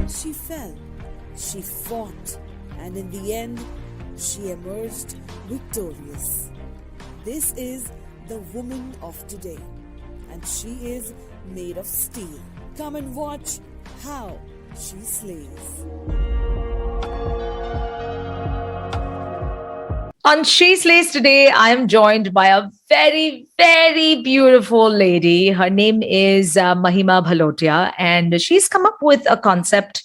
She fell, she fought, and in the end, she emerged victorious. This is the woman of today, and she is made of steel. Come and watch how she slays. On She Slays today, I am joined by a very, very beautiful lady. Her name is Mahima Bhalotia, and she's come up with a concept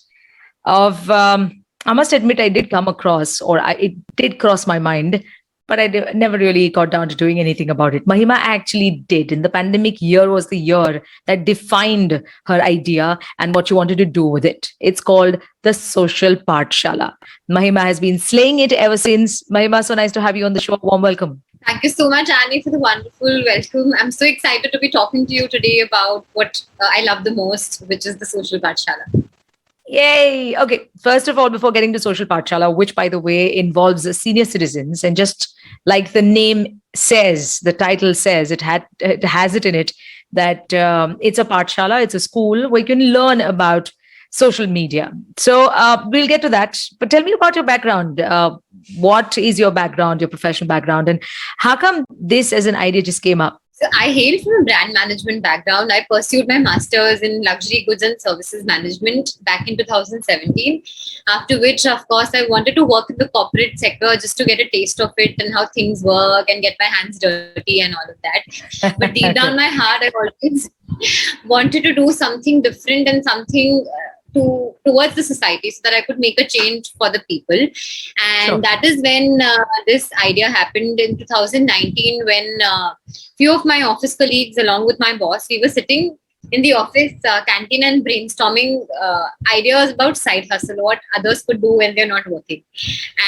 of, I must admit, I did come across, it did cross my mind, but never really got down to doing anything about it. Mahima actually did. In the pandemic year was the year that defined her idea and what she wanted to do with it. It's called the Social Pathshala. Mahima has been slaying it ever since. Mahima, so nice to have you on the show. Warm welcome. Thank you so much, Annie, for the wonderful welcome. I'm so excited to be talking to you today about what I love the most, which is the Social Pathshala. Yay! Okay, first of all, before getting to Social Pathshala, which, by the way, involves senior citizens, and just like the name says, the title says, it has it in it that it's a Pathshala, it's a school where you can learn about social media. So we'll get to that. But tell me about your background. What is your background, your professional background, and how come this as an idea just came up? So I hail from a brand management background. I pursued my master's in luxury goods and services management back in 2017. After which, of course, I wanted to work in the corporate sector just to get a taste of it and how things work and get my hands dirty and all of that. But deep down my heart, I always wanted to do something different and something towards the society so that I could make a change for the people. And that is when this idea happened in 2019 when few of my office colleagues along with my boss, we were sitting in the office canteen and brainstorming ideas about side hustle, what others could do when they're not working.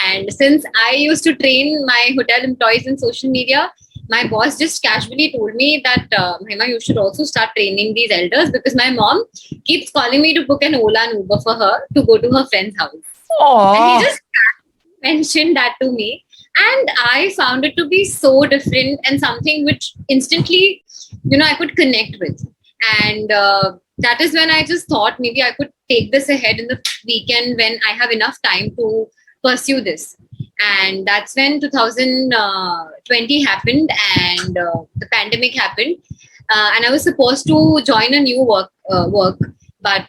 And since I used to train my hotel employees in social media, my boss just casually told me that, Mahima, you should also start training these elders because my mom keeps calling me to book an Ola and Uber for her to go to her friend's house. Aww. And he just mentioned that to me. And I found it to be so different and something which instantly, I could connect with. And that is when I just thought maybe I could take this ahead in the weekend when I have enough time to pursue this. And that's when 2020 happened and the pandemic happened. And I was supposed to join a new work, but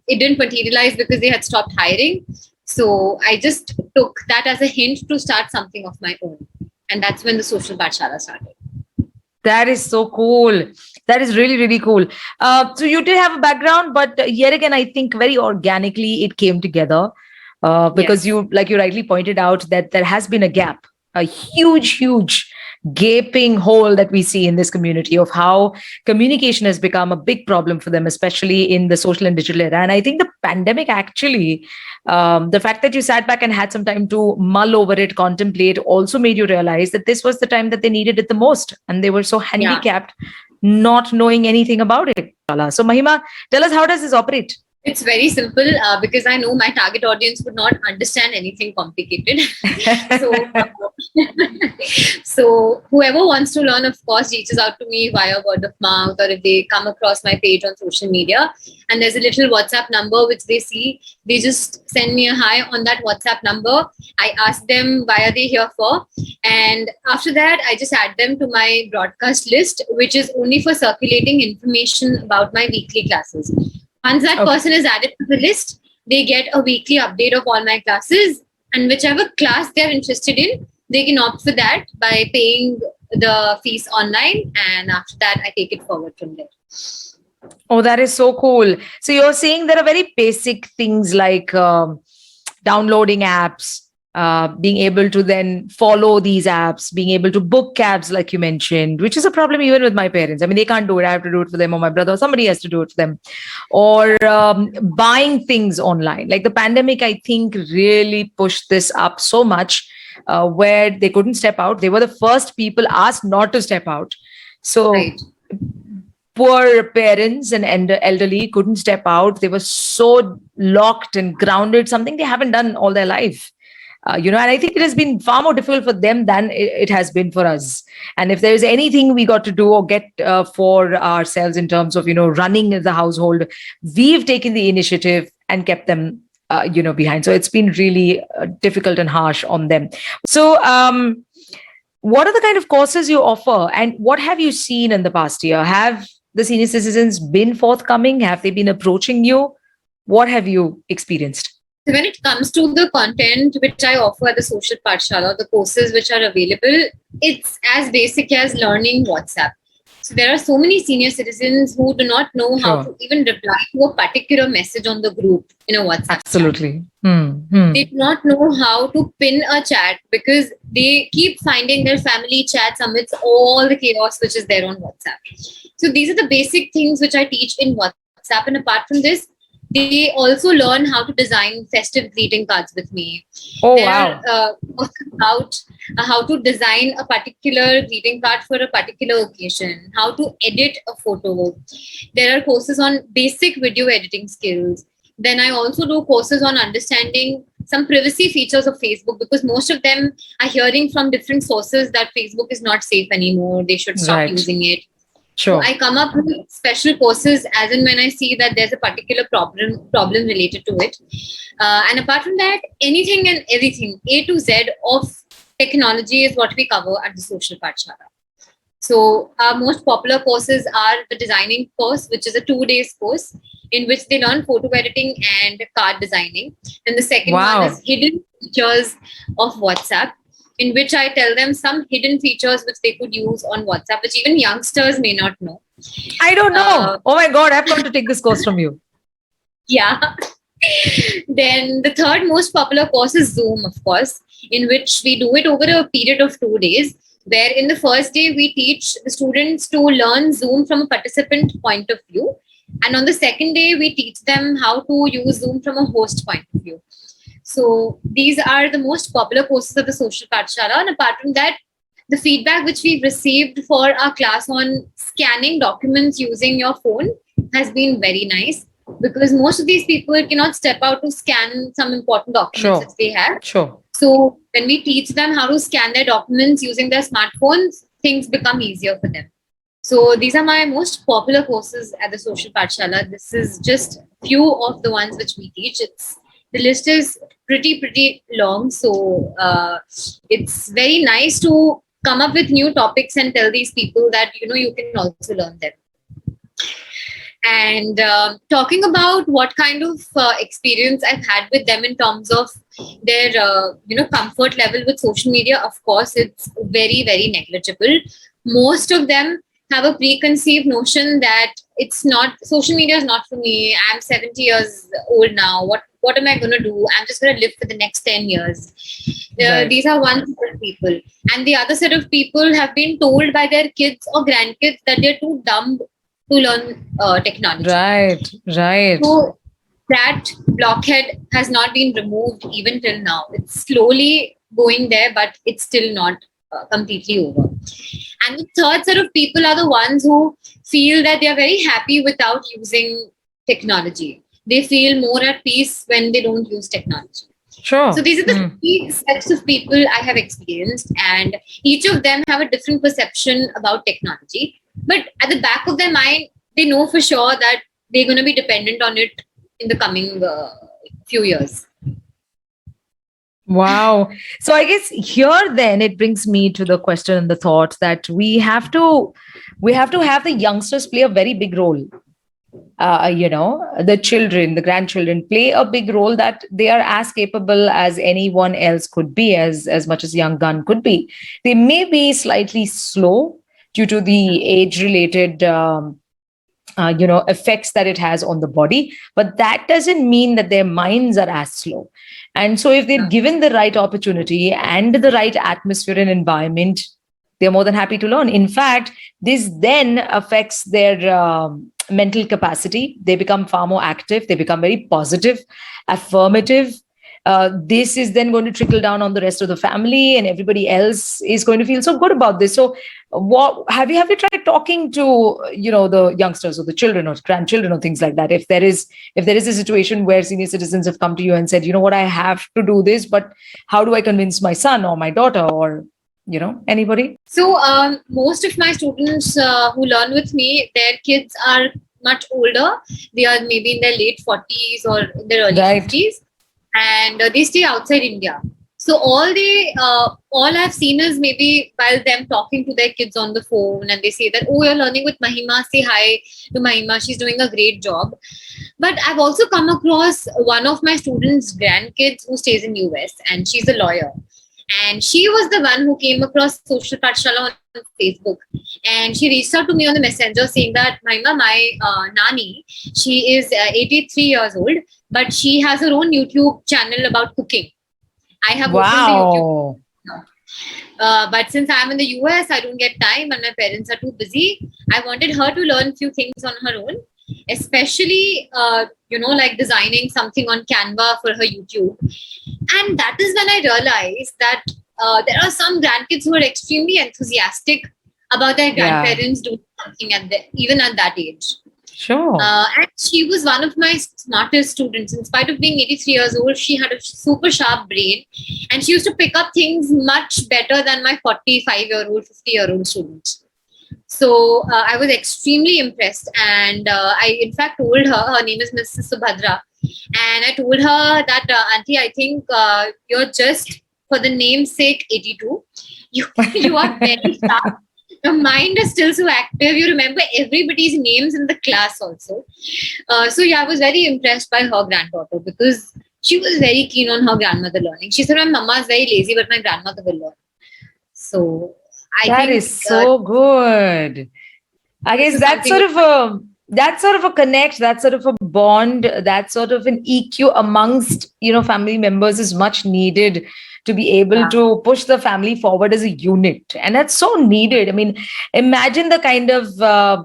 it didn't materialize because they had stopped hiring. So I just took that as a hint to start something of my own. And that's when the Social Pathshala started. That is so cool. That is really, really cool. So you did have a background, but yet again, I think very organically it came together. Because you, like you rightly pointed out, that there has been a gap, a huge, huge gaping hole that we see in this community of how communication has become a big problem for them, especially in the social and digital era. And I think the pandemic actually, the fact that you sat back and had some time to mull over it, contemplate, also made you realize that this was the time that they needed it the most. And they were so handicapped, not knowing anything about it. So Mahima, tell us, how does this operate? It's very simple because I know my target audience would not understand anything complicated. So whoever wants to learn, of course, reaches out to me via word of mouth or if they come across my page on social media and there's a little WhatsApp number which they see, they just send me a hi on that WhatsApp number. I ask them why are they here for. And after that, I just add them to my broadcast list, which is only for circulating information about my weekly classes. Once that person is added to the list, they get a weekly update of all my classes and whichever class they're interested in, they can opt for that by paying the fees online. And after that, I take it forward from there. Oh, that is so cool. So you're saying there are very basic things like downloading apps, being able to then follow these apps, being able to book cabs, like you mentioned, which is a problem even with my parents. I mean, they can't do it. I have to do it for them, or my brother, or somebody has to do it for them. Or buying things online. Like the pandemic, I think, really pushed this up so much where they couldn't step out. They were the first people asked not to step out. So poor parents and elderly couldn't step out. They were so locked and grounded, something they haven't done all their life. And I think it has been far more difficult for them than it has been for us. And if there is anything we got to do or get for ourselves in terms of, running the household, we've taken the initiative and kept them, behind. So it's been really difficult and harsh on them. So, what are the kind of courses you offer, and what have you seen in the past year? Have the senior citizens been forthcoming? Have they been approaching you? What have you experienced? So when it comes to the content which I offer at the Social Pathshala, the courses which are available, it's as basic as learning WhatsApp. So there are so many senior citizens who do not know how Sure. to even reply to a particular message on the group in a WhatsApp chat. Absolutely. Hmm. They do not know how to pin a chat because they keep finding their family chats amidst all the chaos which is there on WhatsApp. So these are the basic things which I teach in WhatsApp. And apart from this, they also learn how to design festive greeting cards with me. Oh, There wow. are courses about how to design a particular greeting card for a particular occasion, how to edit a photo. There are courses on basic video editing skills. Then I also do courses on understanding some privacy features of Facebook because most of them are hearing from different sources that Facebook is not safe anymore. They should stop Right. using it. Sure. I come up with special courses as and when I see that there's a particular problem related to it. And apart from that, anything and everything, A to Z of technology is what we cover at the Social Pathshala. So our most popular courses are the designing course, which is a 2 days course in which they learn photo editing and card designing. And the second Wow. one is hidden features of WhatsApp, in which I tell them some hidden features which they could use on WhatsApp, which even youngsters may not know. I don't know. Oh my God, I've got to take this course from you. Yeah. Then the third most popular course is Zoom, of course, in which we do it over a period of 2 days, where in the first day we teach the students to learn Zoom from a participant point of view. And on the second day, we teach them how to use Zoom from a host point of view. So these are the most popular courses of the Social Pathshala. And apart from that, the feedback which we've received for our class on scanning documents using your phone has been very nice because most of these people cannot step out to scan some important documents Sure. that they have. Sure. So when we teach them how to scan their documents using their smartphones, things become easier for them. So these are my most popular courses at the Social Pathshala. This is just few of the ones which we teach. The list is pretty long. So it's very nice to come up with new topics and tell these people that you can also learn them. And talking about what kind of experience I've had with them in terms of their comfort level with social media, of course, it's very negligible. Most of them have a preconceived notion that it's not, social media is not for me. I'm 70 years old now. What am I going to do? I'm just going to live for the next 10 years. Right. These are one set of people. And the other set of people have been told by their kids or grandkids that they're too dumb to learn technology. Right. So that blockhead has not been removed even till now. It's slowly going there, but it's still not completely over. And the third set of people are the ones who feel that they are very happy without using technology. They feel more at peace when they don't use technology. Sure. So these are the three sets of people I have experienced, and each of them have a different perception about technology. But at the back of their mind, they know for sure that they're going to be dependent on it in the coming few years. Wow. So I guess here then it brings me to the question and the thought that we have to have the youngsters play a very big role. The children, the grandchildren play a big role, that they are as capable as anyone else could be, as much as young gun could be. They may be slightly slow due to the age-related effects that it has on the body, but that doesn't mean that their minds are as slow. And so if they're given the right opportunity and the right atmosphere and environment, they're more than happy to learn. In fact, this then affects their mental capacity. They become far more active. They become very positive, affirmative. This is then going to trickle down on the rest of the family, and everybody else is going to feel so good about this. So what have you tried talking to the youngsters or the children or grandchildren or things like that? If there is a situation where senior citizens have come to you and said, what, I have to do this, but how do I convince my son or my daughter or anybody? So most of my students who learn with me, their kids are much older. They are maybe in their late 40s or in their early Right. 50s, and they stay outside India. So all I've seen is maybe while them talking to their kids on the phone, and they say that, oh, you're learning with Mahima, say hi to Mahima, she's doing a great job. But I've also come across one of my students' grandkids who stays in US, and she's a lawyer. And she was the one who came across Social Pathshala on Facebook. And she reached out to me on the messenger saying that, Mahima, my Nani, she is 83 years old, but she has her own YouTube channel about cooking. I have opened the YouTube. Wow. But since I'm in the US, I don't get time and my parents are too busy. I wanted her to learn a few things on her own, especially, like designing something on Canva for her YouTube. And that is when I realized that there are some grandkids who are extremely enthusiastic about their Yeah. grandparents doing something even at that age. Sure. And she was one of my smartest students. In spite of being 83 years old, she had a super sharp brain, and she used to pick up things much better than my 45-year-old, 50-year-old students. So I was extremely impressed, and I in fact told her name is Mrs. Subhadra, and I told her that, Auntie, I think you're just for the namesake 82. You are very sharp. Your mind is still so active. You remember everybody's names in the class also. So yeah, I was very impressed by her granddaughter because she was very keen on her grandmother learning. She said, my mama is very lazy, but my grandmother will learn. So That is so good. I guess that's sort of a connect, that sort of a bond, that sort of an EQ amongst, family members is much needed to be able to push the family forward as a unit. And that's so needed. I mean, imagine the kind of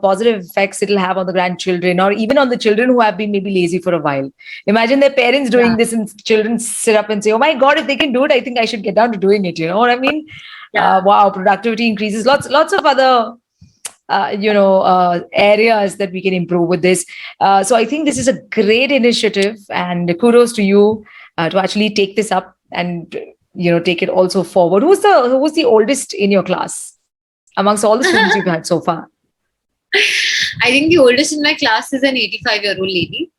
positive effects it'll have on the grandchildren or even on the children who have been maybe lazy for a while. Imagine their parents doing this and children sit up and say, oh my God, if they can do it, I think I should get down to doing it. You know what I mean? Wow, productivity increases. Lots of other areas that we can improve with this. So I think this is a great initiative, and kudos to you to actually take this up and take it also forward. Who's the oldest in your class amongst all the students you've had so far? I think the oldest in my class is an 85-year-old lady,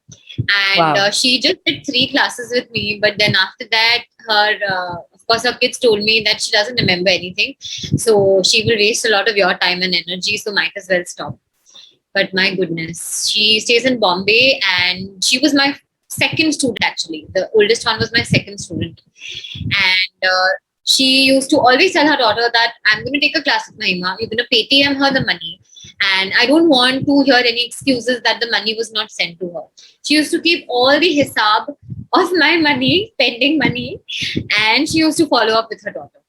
and she just did 3 classes with me. But then after that, of course, her kids told me that she doesn't remember anything, so she will waste a lot of your time and energy. So might as well stop. But my goodness, she stays in Bombay, and she was my second student actually. The oldest one was my second student, and she used to always tell her daughter that I'm going to take a class with Mahima. You're going to Paytm her the money. And I don't want to hear any excuses that the money was not sent to her. She used to keep all the hisab of my money, pending money, and she used to follow up with her daughter.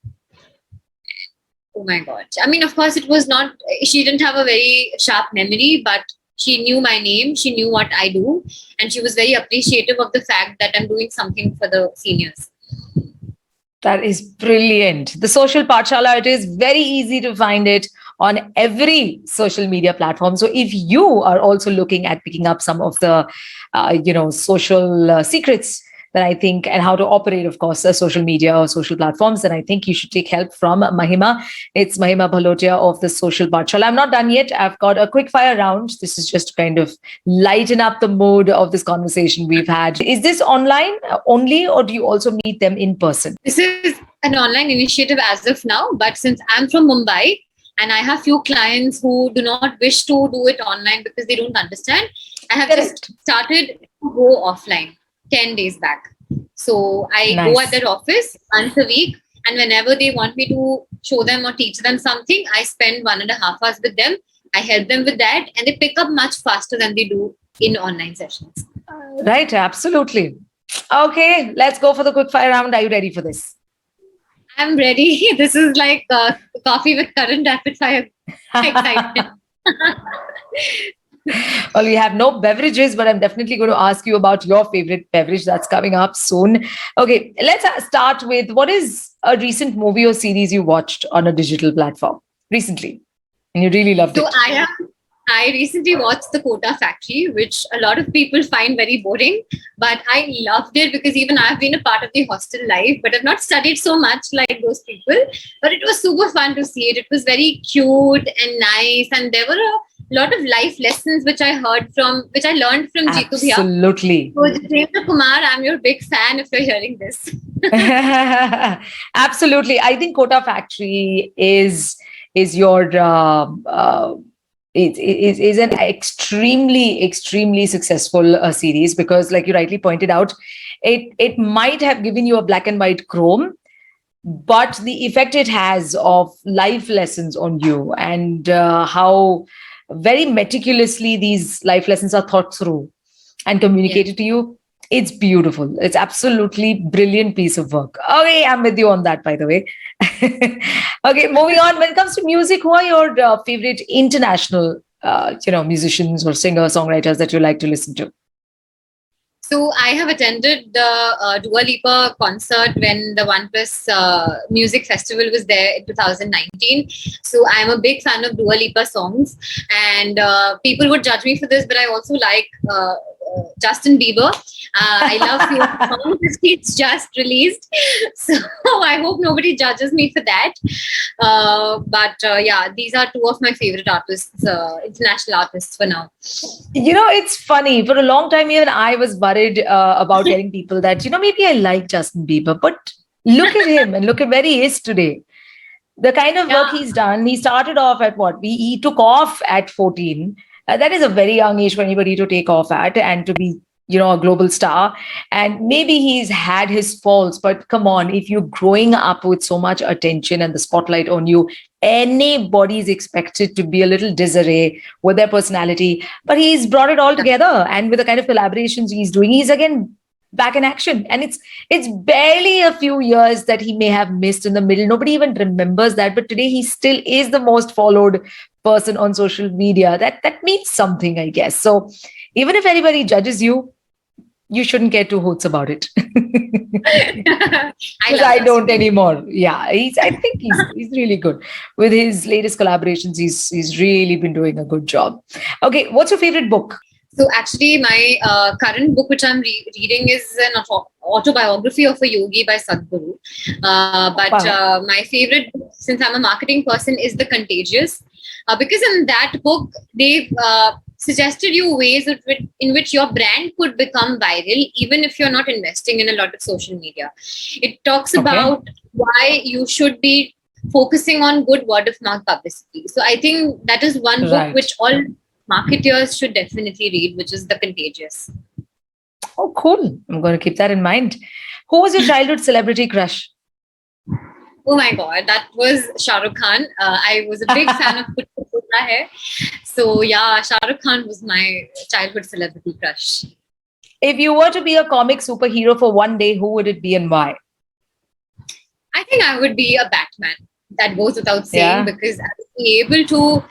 Oh my God. I mean, of course, she didn't have a very sharp memory, but she knew my name, she knew what I do, and she was very appreciative of the fact that I'm doing something for the seniors. That is brilliant. The Social Pathshala, it is very easy to find it on every social media platform. So if you are also looking at picking up some of the, social secrets that I think, and how to operate, of course, social media or social platforms, then I think you should take help from Mahima. It's Mahima Bhalotia of the Social Pathshala. I'm not done yet. I've got a quick fire round. This is just to kind of lighten up the mood of this conversation we've had. Is this online only, or do you also meet them in person? This is an online initiative as of now, but since I'm from Mumbai, and I have few clients who do not wish to do it online because they don't understand, I have just started to go offline 10 days back. So I go at their office once a week, and whenever they want me to show them or teach them something, I spend 1.5 hours with them. I help them with that, and they pick up much faster than they do in online sessions. Right, absolutely. Okay, let's go for the quick fire round. Are you ready for this? I'm ready. This is like coffee with current rapid fire excitement. Well, we have no beverages, but I'm definitely going to ask you about your favorite beverage. That's coming up soon. Okay, let's start with, what is a recent movie or series you watched on a digital platform recently and you really loved it? So I recently watched The Kota Factory, which a lot of people find very boring, but I loved it because even I've been a part of the hostel life, but I've not studied so much like those people. But it was super fun to see it. It was very cute and nice, and there were a lot of life lessons which I learned from Jitu Bhaiya. Absolutely. So, Jitendra Kumar, I'm your big fan if you're hearing this. Absolutely. I think Kota Factory is your is an extremely successful series, because, like you rightly pointed out, it might have given you a black and white chrome, but the effect it has of life lessons on you, and how very meticulously these life lessons are thought through and communicated to you. It's beautiful. It's absolutely brilliant piece of work. Okay, I'm with you on that, by the way. Okay, moving on. When it comes to music, who are your favorite international, musicians or singer songwriters that you like to listen to? So I have attended the Dua Lipa concert when the OnePlus Music Festival was there in 2019. So I'm a big fan of Dua Lipa songs, and people would judge me for this, but I also like Justin Bieber. I love few of the songs that he's just released, so I hope nobody judges me for that. But these are two of my favorite artists, international artists for now. It's funny. For a long time, even I was worried about getting people that, maybe I like Justin Bieber, but look at him and look at where he is today. The kind of work he's done. He started off at what? He took off at 14. That is a very young age for anybody to take off at and to be, a global star. And maybe he's had his faults, but come on, if you're growing up with so much attention and the spotlight on you, anybody is expected to be a little disarray with their personality. But he's brought it all together, and with the kind of collaborations he's doing, he's again back in action. And it's barely a few years that he may have missed in the middle. Nobody even remembers that, but today he still is the most followed person on social media. That means something, I guess. So even if anybody judges you, you shouldn't care two hoots about it. I don't anymore. Yeah, I think he's really good with his latest collaborations. He's really been doing a good job. Okay, what's your favorite book? So actually, my current book, which I'm reading, is an autobiography of a yogi by Sadhguru. My favorite book, since I'm a marketing person, is The Contagious. Because in that book, they've suggested you ways in which your brand could become viral, even if you're not investing in a lot of social media. It talks about why you should be focusing on good word of mouth publicity. So I think that is one book which all marketers should definitely read, which is The Contagious. Oh, cool. I'm going to keep that in mind. Who was your childhood celebrity crush? Oh my God, that was Shah Rukh Khan. I was a big fan of Kuch Kuch Hota Hai. So yeah, Shah Rukh Khan was my childhood celebrity crush. If you were to be a comic superhero for one day, who would it be and why? I think I would be a Batman. That goes without saying, because I would be able to,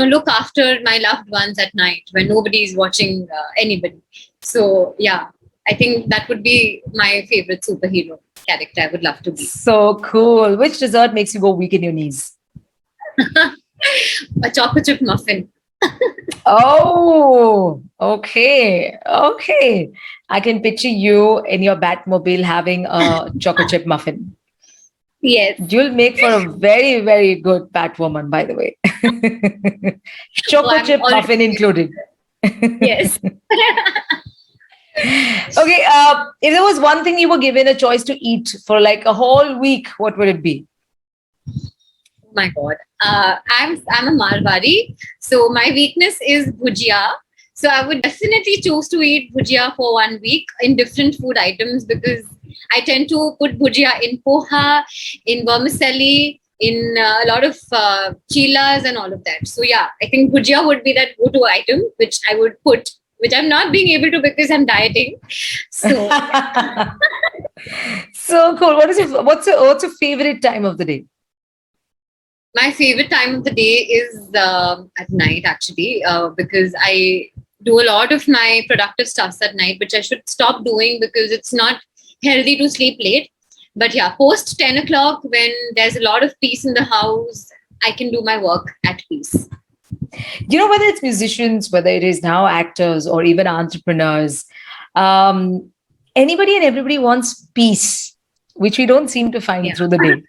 look after my loved ones at night when nobody is watching anybody. So yeah, I think that would be my favorite superhero character I would love to be. So cool. Which dessert makes you go weak in your knees? A chocolate chip muffin. Oh, okay. I can picture you in your Batmobile having a chocolate chip muffin. Yes. You'll make for a very, very good Batwoman, by the way. Chocolate chip muffin included. Yes. Okay. If there was one thing you were given a choice to eat for like a whole week, what would it be? Oh my God. I'm a Marwari. So my weakness is bhujia. So I would definitely choose to eat bhujia for 1 week in different food items, because I tend to put bhujia in poha, in vermicelli, in a lot of chilas and all of that. So yeah, I think bhujia would be that go-to item which I would put, which I'm not being able to because I'm dieting. So so cool. What's your favorite time of the day? My favorite time of the day is at night, actually, because I do a lot of my productive stuffs at night, which I should stop doing because it's not healthy to sleep late. But yeah, post 10 o'clock, when there's a lot of peace in the house, I can do my work at peace. Whether it's musicians, whether it is now actors or even entrepreneurs, anybody and everybody wants peace, which we don't seem to find through the day.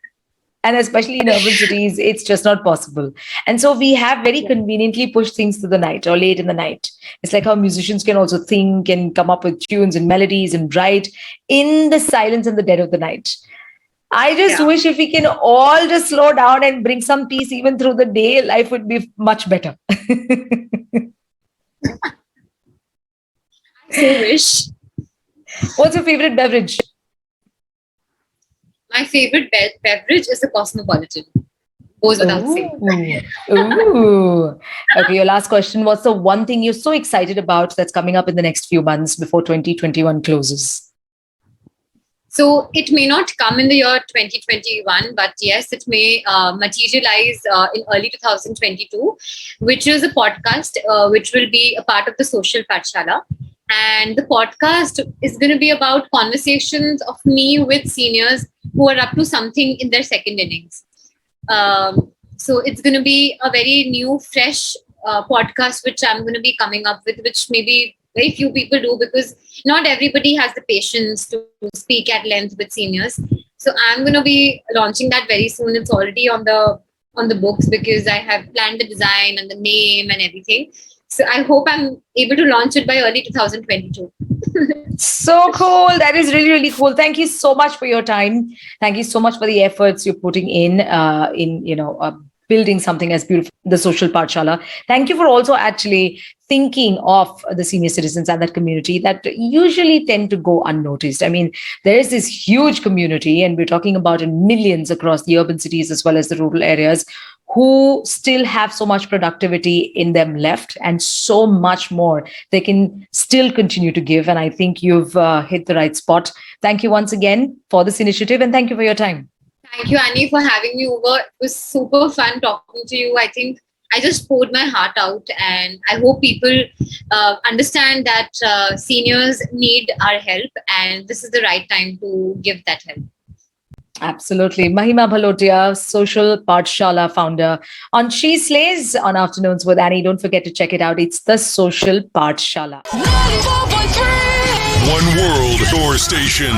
And especially in urban cities, it's just not possible. And so we have very conveniently pushed things to the night or late in the night. It's like how musicians can also think and come up with tunes and melodies and write in the silence and the dead of the night. I just wish if we can all just slow down and bring some peace even through the day, life would be much better. So wish. What's your favorite beverage? My favorite beverage is a Cosmopolitan. Goes without saying. Ooh. Okay, your last question. What's the one thing you're so excited about that's coming up in the next few months before 2021 closes? So it may not come in the year 2021, but yes, it may materialize in early 2022, which is a podcast which will be a part of the Social Pathshala. And the podcast is going to be about conversations of me with seniors who are up to something in their second innings. So it's going to be a very new, fresh podcast which I'm going to be coming up with, which maybe very few people do because not everybody has the patience to speak at length with seniors. So I'm going to be launching that very soon. It's already on the books because I have planned the design and the name and everything. So I hope I'm able to launch it by early 2022. So cool. That is really, really cool. Thank you so much for your time. Thank you so much for the efforts you're putting in building something as beautiful, the Social Pathshala. Thank you for also actually thinking of the senior citizens and that community that usually tend to go unnoticed. I mean, there is this huge community, and we're talking about in millions across the urban cities as well as the rural areas, who still have so much productivity in them left and so much more they can still continue to give. And I think you've hit the right spot. Thank you once again for this initiative, and thank you for your time. Thank you, Annie, for having me over. It was super fun talking to you. I think I just poured my heart out, and I hope people understand that seniors need our help, and this is the right time to give that help. Absolutely. Mahima Bhalotia, Social Pathshala founder on She Slays on Afternoons with Annie. Don't forget to check it out. It's the Social Pathshala. 94.3 One World, your station.